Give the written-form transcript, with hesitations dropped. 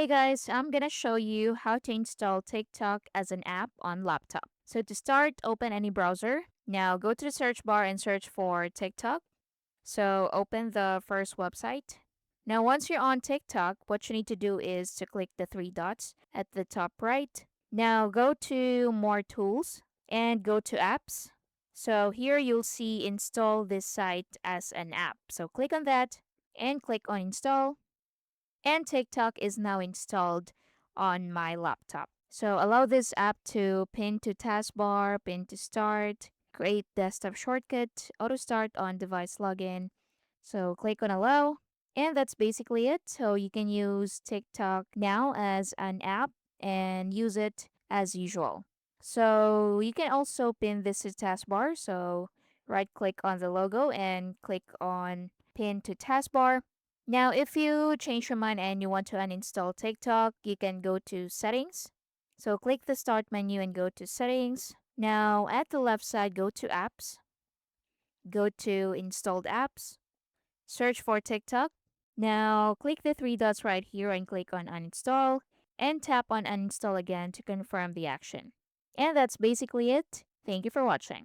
Hey guys, I'm gonna show you how to install TikTok as an app on laptop. So to start, open any browser. Now go to the search bar and search for TikTok. So open the first website. Now once you're on TikTok, what you need to do is to click the three dots at the top right. Now go to more tools and go to apps. So here you'll see install this site as an app. So click on that and click on install, and TikTok is now installed on my laptop. So allow this app to pin to taskbar, pin to start, create desktop shortcut, auto start on device login. So click on allow, and that's basically it. So you can use TikTok now as an app and use it as usual. So you can also pin this to taskbar. So right click on the logo and click on pin to taskbar. Now, if you change your mind and you want to uninstall TikTok, you can go to settings. So click the start menu and go to settings. Now, at the left side, go to apps, go to installed apps, search for TikTok. Now, click the three dots right here and click on uninstall and tap on uninstall again to confirm the action. And that's basically it. Thank you for watching.